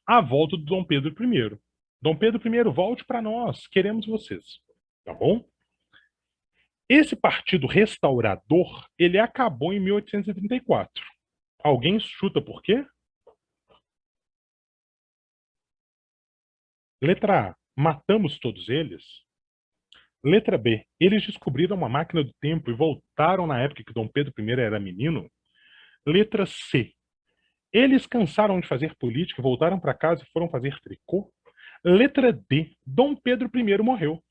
A volta do Dom Pedro I. Dom Pedro I, volte para nós, queremos vocês. Tá bom? Esse partido restaurador, ele acabou em 1834. Alguém chuta por quê? Letra A, matamos todos eles. Letra B. Eles descobriram uma máquina do tempo e voltaram na época que Dom Pedro I era menino. Letra C. Eles cansaram de fazer política, voltaram para casa e foram fazer tricô. Letra D. Dom Pedro I morreu.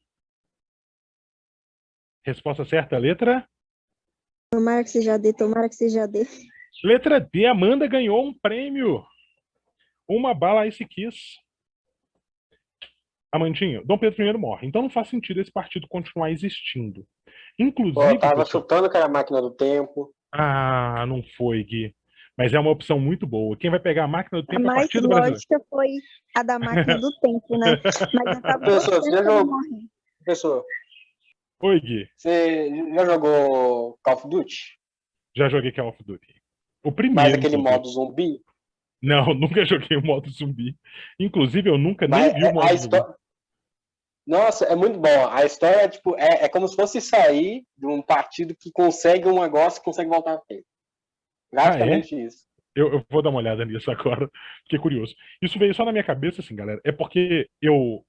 Resposta certa, letra? Tomara que seja D, tomara que seja D. Letra D. Amanda ganhou um prêmio. Uma bala Ice Kiss. Amandinho, Dom Pedro I morre. Então não faz sentido esse partido continuar existindo. Inclusive... Pô, eu tava pessoal... chutando que era a máquina do tempo. Ah, não foi, Gui. Mas é uma opção muito boa. Quem vai pegar a máquina do tempo é o A mais Partido Brasileiro. lógica foi a da máquina do tempo, né? Mas eu tava Professor, você já torcendo pra ele jogou... morrer. Professor, Oi, Gui. você já jogou Call of Duty? Já joguei Call of Duty. O Mas primeiro, aquele inclusive. modo zumbi? Não, nunca joguei o modo zumbi. Inclusive, eu nunca Mas nem vi o modo a zumbi. história... Nossa, é muito bom. A história tipo, é como se fosse sair de um partido que consegue um negócio e consegue voltar a tempo. Basicamente isso. Eu vou dar uma olhada nisso agora, fiquei curioso. Isso veio só na minha cabeça, assim, galera. É porque eu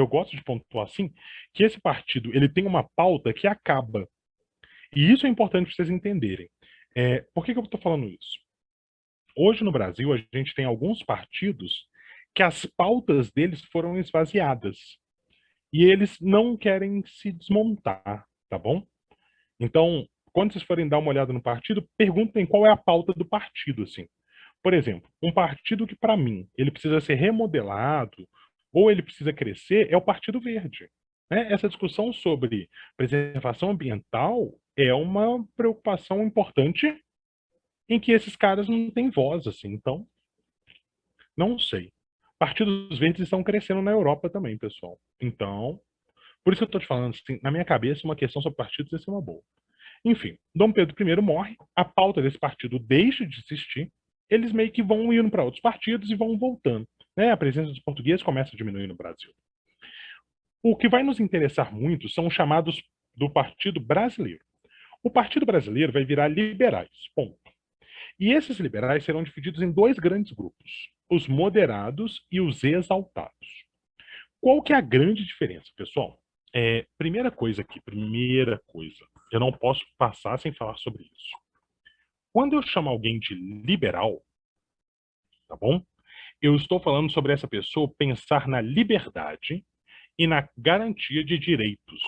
gosto de pontuar assim, que esse partido ele tem uma pauta que acaba. E isso é importante para vocês entenderem. Por que eu estou falando isso? Hoje no Brasil, a gente tem alguns partidos que as pautas deles foram esvaziadas. E eles não querem se desmontar, tá bom? Então, quando vocês forem dar uma olhada no partido, perguntem qual é a pauta do partido, assim. Por exemplo, um partido que, para mim, ele precisa ser remodelado ou ele precisa crescer é o Partido Verde. Né? Essa discussão sobre preservação ambiental é uma preocupação importante em que esses caras não têm voz, assim. Então, não sei. Partidos verdes estão crescendo na Europa também, pessoal. Então, por isso que eu estou te falando, assim, na minha cabeça, uma questão sobre partidos ia ser uma boa. Enfim, Dom Pedro I morre, a pauta desse partido deixa de existir, eles meio que vão indo para outros partidos e vão voltando. Né? A presença dos portugueses começa a diminuir no Brasil. O que vai nos interessar muito são os chamados do Partido Brasileiro. O Partido Brasileiro vai virar liberais, ponto. E esses liberais serão divididos em dois grandes grupos, os moderados e os exaltados. Qual que é a grande diferença, pessoal? Primeira coisa, eu não posso passar sem falar sobre isso. Quando eu chamo alguém de liberal, tá bom? Eu estou falando sobre essa pessoa pensar na liberdade e na garantia de direitos.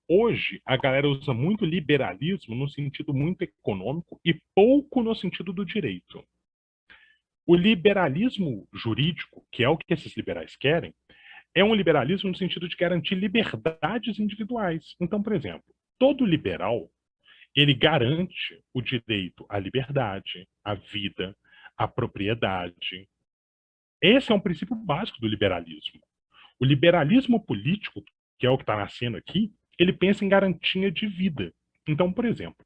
Hoje, a galera usa muito liberalismo no sentido muito econômico e pouco no sentido do direito. O liberalismo jurídico, que é o que esses liberais querem, é um liberalismo no sentido de garantir liberdades individuais. Então, por exemplo, todo liberal, ele garante o direito à liberdade, à vida, à propriedade. Esse é um princípio básico do liberalismo. O liberalismo político, que é o que está nascendo aqui, ele pensa em garantia de vida. Então, por exemplo,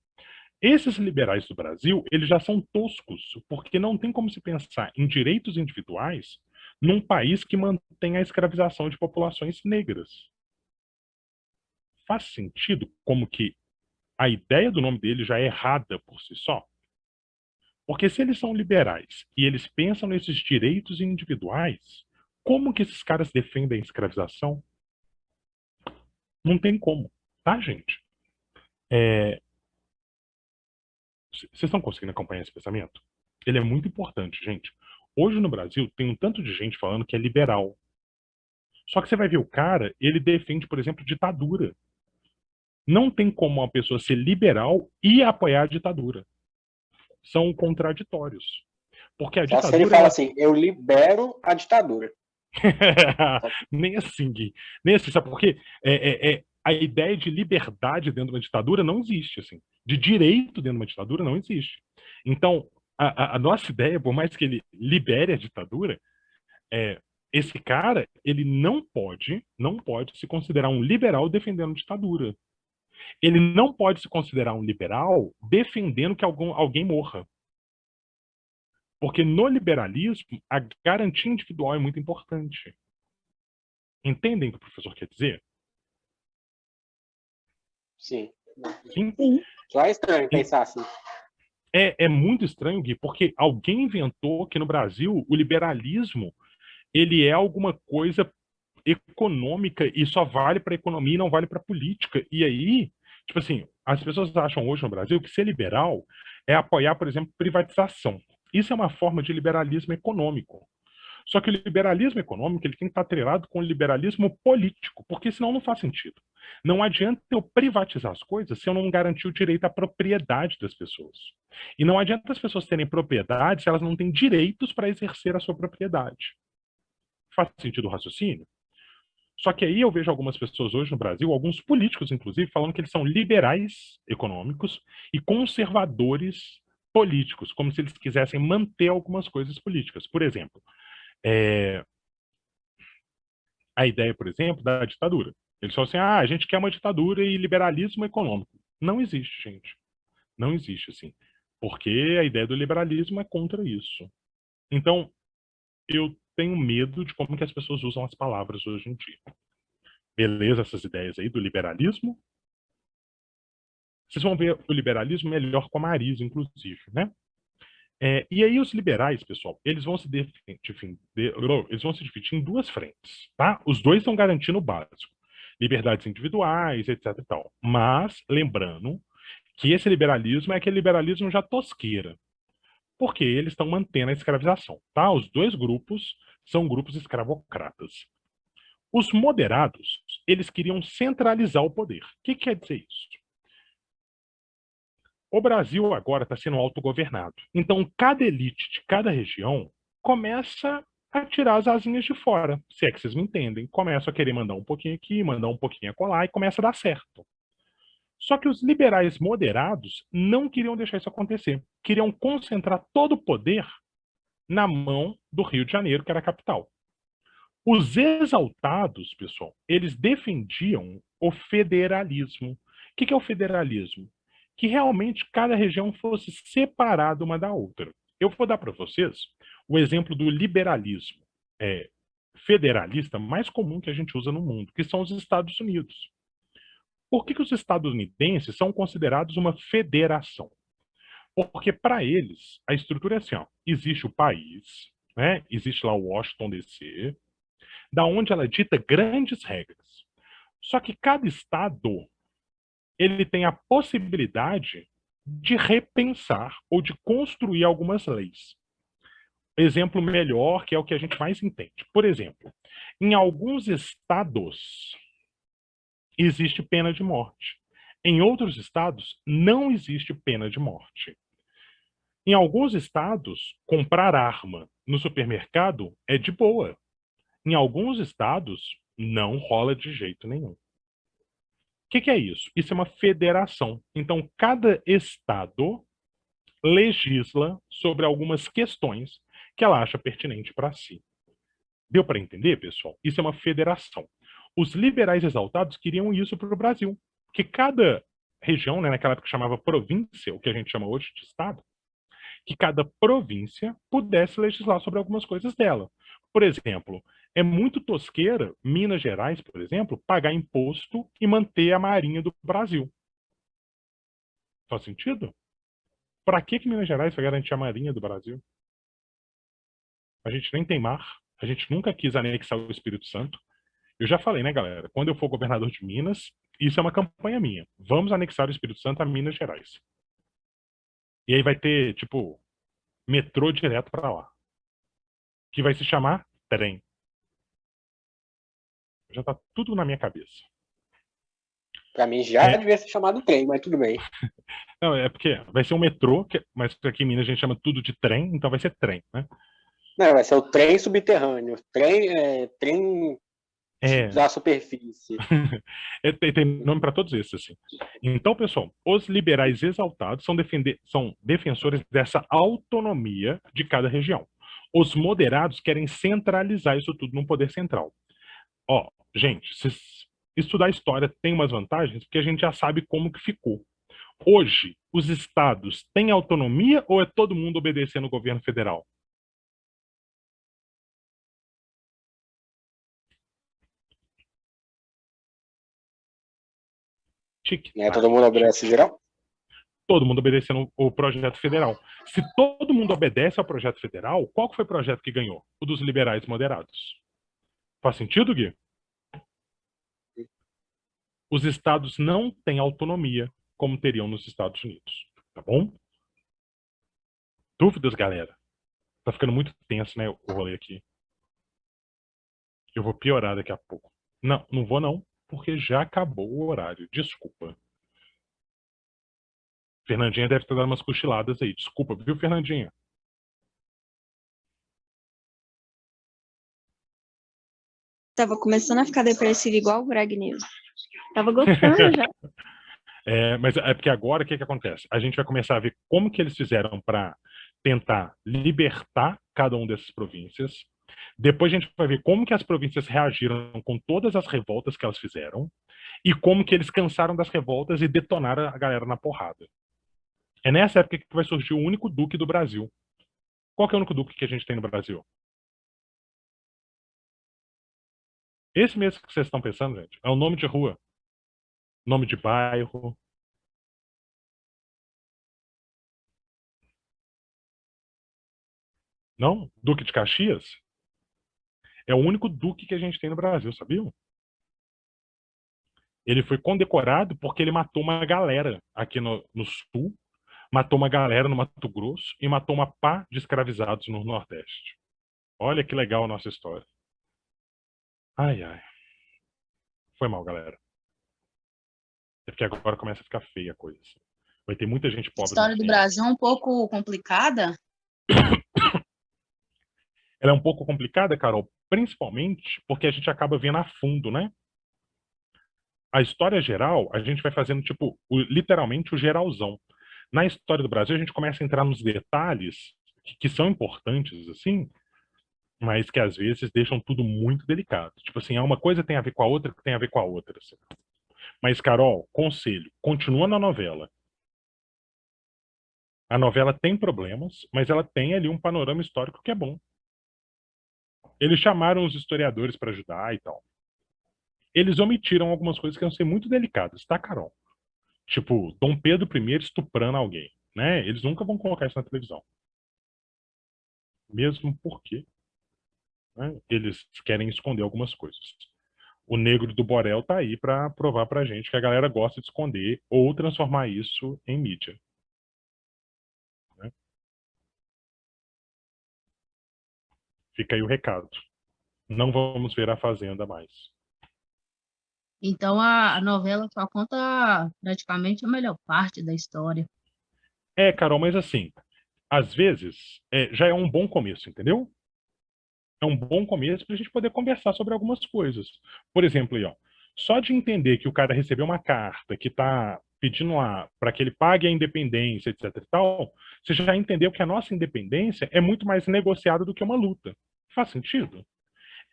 esses liberais do Brasil, eles já são toscos, porque não tem como se pensar em direitos individuais num país que mantém a escravização de populações negras. Faz sentido como que a ideia do nome dele já é errada por si só? Porque se eles são liberais e eles pensam nesses direitos individuais, como que esses caras defendem a escravização? Não tem como, tá, gente? Vocês estão conseguindo acompanhar esse pensamento? Ele é muito importante, gente. Hoje no Brasil tem um tanto de gente falando que é liberal. Só que você vai ver o cara, ele defende, por exemplo, ditadura. Não tem como uma pessoa ser liberal e apoiar a ditadura. São contraditórios. Porque a Só ditadura... se ele fala assim, eu libero a ditadura. Nem assim, Gui. Nem assim, sabe por quê? A ideia de liberdade dentro de uma ditadura não existe, assim. De direito dentro de uma ditadura não existe. Então, a nossa ideia, por mais que ele libere a ditadura, esse cara, ele não pode se considerar um liberal defendendo a ditadura. Ele não pode se considerar um liberal defendendo que alguém morra. Porque no liberalismo, a garantia individual é muito importante. Entendem o que o professor quer dizer? Sim. Sim. Sim. Só é estranho pensar assim. É muito estranho, Gui, porque alguém inventou que no Brasil o liberalismo ele é alguma coisa econômica e só vale para economia e não vale para política. E aí, tipo assim, as pessoas acham hoje no Brasil que ser liberal é apoiar, por exemplo, privatização. Isso é uma forma de liberalismo econômico. Só que o liberalismo econômico ele tem que estar atrelado com o liberalismo político, porque senão não faz sentido. Não adianta eu privatizar as coisas se eu não garantir o direito à propriedade das pessoas. E não adianta as pessoas terem propriedade se elas não têm direitos para exercer a sua propriedade. Faz sentido o raciocínio? Só que aí eu vejo algumas pessoas hoje no Brasil, alguns políticos, inclusive, falando que eles são liberais econômicos e conservadores políticos, como se eles quisessem manter algumas coisas políticas. Por exemplo, a ideia, por exemplo, da ditadura. Eles falam assim, a gente quer uma ditadura e liberalismo econômico. Não existe, gente. Não existe, assim. Porque a ideia do liberalismo é contra isso. Então, eu tenho medo de como que as pessoas usam as palavras hoje em dia. Beleza, essas ideias aí do liberalismo? Vocês vão ver o liberalismo melhor com a Marisa, inclusive, né? E aí os liberais, pessoal, eles vão se dividir em duas frentes, tá? Os dois estão garantindo o básico. Liberdades individuais, etc e tal. Mas, lembrando que esse liberalismo é aquele liberalismo já tosqueira. Porque eles estão mantendo a escravização, tá? Os dois grupos são grupos escravocratas. Os moderados, eles queriam centralizar o poder. O que quer dizer isso? O Brasil agora está sendo autogovernado. Então, cada elite de cada região começa a tirar as asinhas de fora, se é que vocês me entendem. Começa a querer mandar um pouquinho aqui, mandar um pouquinho acolá, e começa a dar certo. Só que os liberais moderados não queriam deixar isso acontecer. Queriam concentrar todo o poder na mão do Rio de Janeiro, que era a capital. Os exaltados, pessoal, eles defendiam o federalismo. O que é o federalismo? Que realmente cada região fosse separada uma da outra. Eu vou dar para vocês o exemplo do liberalismo federalista mais comum que a gente usa no mundo, que são os Estados Unidos. Por que os estadunidenses são considerados uma federação? Porque para eles a estrutura é assim, ó, existe o país, né? Existe lá o Washington DC, da onde ela dita grandes regras. Só que cada estado ele tem a possibilidade de repensar ou de construir algumas leis. Exemplo melhor, que é o que a gente mais entende. Por exemplo, em alguns estados existe pena de morte. Em outros estados não existe pena de morte. Em alguns estados, comprar arma no supermercado é de boa. Em alguns estados, não rola de jeito nenhum. O que é isso? Isso é uma federação. Então, cada estado legisla sobre algumas questões que ela acha pertinente para si. Deu para entender, pessoal? Isso é uma federação. Os liberais exaltados queriam isso para o Brasil, que cada região, né, naquela época chamava província, o que a gente chama hoje de estado, que cada província pudesse legislar sobre algumas coisas dela. Por exemplo, é muito tosqueira Minas Gerais, por exemplo, pagar imposto e manter a Marinha do Brasil. Faz sentido? Para que Minas Gerais vai garantir a Marinha do Brasil? A gente nem tem mar, a gente nunca quis anexar o Espírito Santo. Eu já falei, né, galera? Quando eu for governador de Minas, isso é uma campanha minha. Vamos anexar o Espírito Santo a Minas Gerais. E aí vai ter, tipo, metrô direto para lá. Que vai se chamar trem. Já tá tudo na minha cabeça. Pra mim já devia ser chamado trem, mas tudo bem. Não, é porque vai ser um metrô, mas aqui em Minas a gente chama tudo de trem, então vai ser trem, né? Não, vai ser o trem subterrâneo. Trem da superfície. Tem nome para todos esses, assim. Então, pessoal, os liberais exaltados são defensores dessa autonomia de cada região. Os moderados querem centralizar isso tudo num poder central. Ó, gente, se estudar história tem umas vantagens, porque a gente já sabe como que ficou. Hoje, os estados têm autonomia ou é todo mundo obedecendo o governo federal? Todo mundo obedece geral? Todo mundo obedecendo o projeto federal. Se todo mundo obedece ao projeto federal, qual que foi o projeto que ganhou? O dos liberais moderados. Faz sentido, Gui? os estados não têm autonomia como teriam nos Estados Unidos. Tá bom? Dúvidas, galera? Tá ficando muito tenso, né, o rolê aqui. Eu vou piorar daqui a pouco. Não, não vou não, porque já acabou o horário. Desculpa. Fernandinha deve estar dando umas cochiladas aí. Desculpa, viu, Fernandinha? Tava começando a ficar depressivo igual o Greg News. Tava gostando já. Mas é porque agora o que acontece? A gente vai começar a ver como que eles fizeram para tentar libertar cada uma dessas províncias. Depois a gente vai ver como que as províncias reagiram com todas as revoltas que elas fizeram e como que eles cansaram das revoltas e detonaram a galera na porrada. É nessa época que vai surgir o único duque do Brasil. Qual que é o único duque que a gente tem no Brasil? Esse mesmo que vocês estão pensando, gente, é o nome de rua, nome de bairro. Não? Duque de Caxias? É o único duque que a gente tem no Brasil, sabiam? Ele foi condecorado porque ele matou uma galera aqui no sul, matou uma galera no Mato Grosso e matou uma pá de escravizados no Nordeste. Olha que legal a nossa história. Ai, ai. Foi mal, galera. É porque agora começa a ficar feia a coisa. Vai ter muita gente A pobre. história do Brasil é um pouco complicada. Ela é um pouco complicada, Carol, principalmente porque a gente acaba vendo a fundo, né? A história geral, a gente vai fazendo, tipo, literalmente o geralzão. Na história do Brasil, a gente começa a entrar nos detalhes que são importantes, assim, mas que às vezes deixam tudo muito delicado. Tipo assim, uma coisa tem a ver com a outra, que tem a ver com a outra. Assim. Mas, Carol, conselho, continua na novela. A novela tem problemas, mas ela tem ali um panorama histórico que é bom. Eles chamaram os historiadores para ajudar e tal. Eles omitiram algumas coisas que vão ser muito delicadas, tá, Carol? Tipo, Dom Pedro I estuprando alguém, né? Eles nunca vão colocar isso na televisão. Mesmo porque, né, eles querem esconder algumas coisas. O Negro do Borel tá aí para provar pra gente que a galera gosta de esconder ou transformar isso em mídia. Né? Fica aí o recado. Não vamos ver a Fazenda mais. Então a novela só conta praticamente a melhor parte da história. Carol, mas assim, às vezes já é um bom começo, entendeu? É um bom começo para a gente poder conversar sobre algumas coisas. Por exemplo, aí, ó, só de entender que o cara recebeu uma carta que está pedindo lá para que ele pague a independência, etc e tal, você já entendeu que a nossa independência é muito mais negociada do que uma luta. Faz sentido?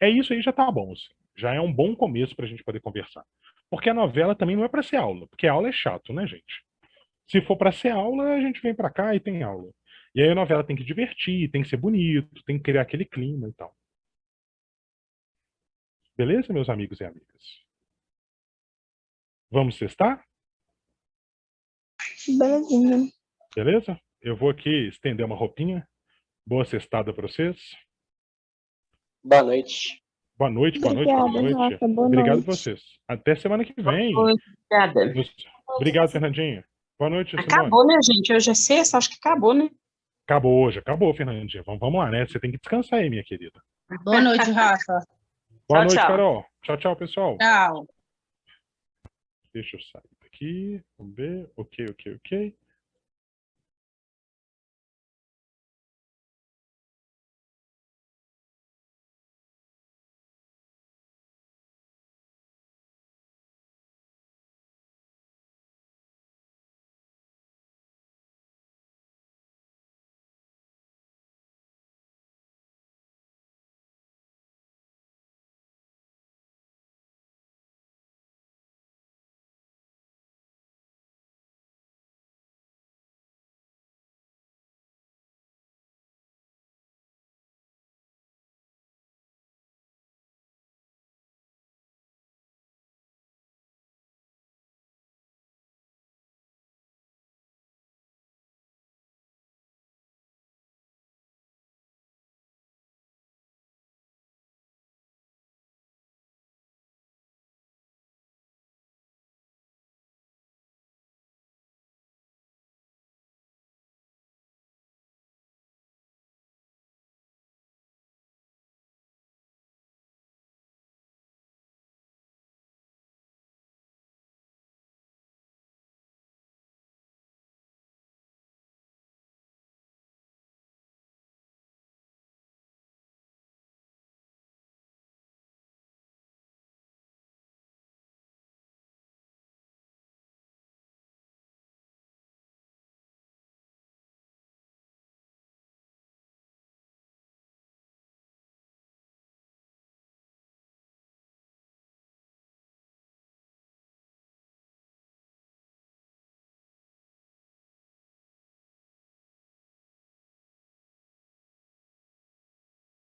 Isso aí já tá bom, assim. Já é um bom começo para a gente poder conversar. Porque a novela também não é para ser aula, porque a aula é chato, né, gente? Se for para ser aula, a gente vem para cá e tem aula. E aí a novela tem que divertir, tem que ser bonito, tem que criar aquele clima e tal. Beleza, meus amigos e amigas? Vamos sextar? Belezinha. Beleza? Eu vou aqui estender uma roupinha. Boa sextada para vocês. Boa noite. Boa noite, boa noite, Obrigada, boa noite. Rafa, boa Obrigado noite. por vocês. Até semana que vem. Obrigada. Obrigado, Fernandinha. Boa noite, Simone. Acabou, né, gente? Hoje é sexta, acho que acabou, né? Acabou hoje, acabou, Fernandinha. Vamos lá, né? Você tem que descansar aí, minha querida. Boa noite, Rafa. Boa Tchau, noite, tchau. Carol. Tchau, tchau, pessoal. Tchau. Deixa eu sair daqui. Vamos ver. Ok.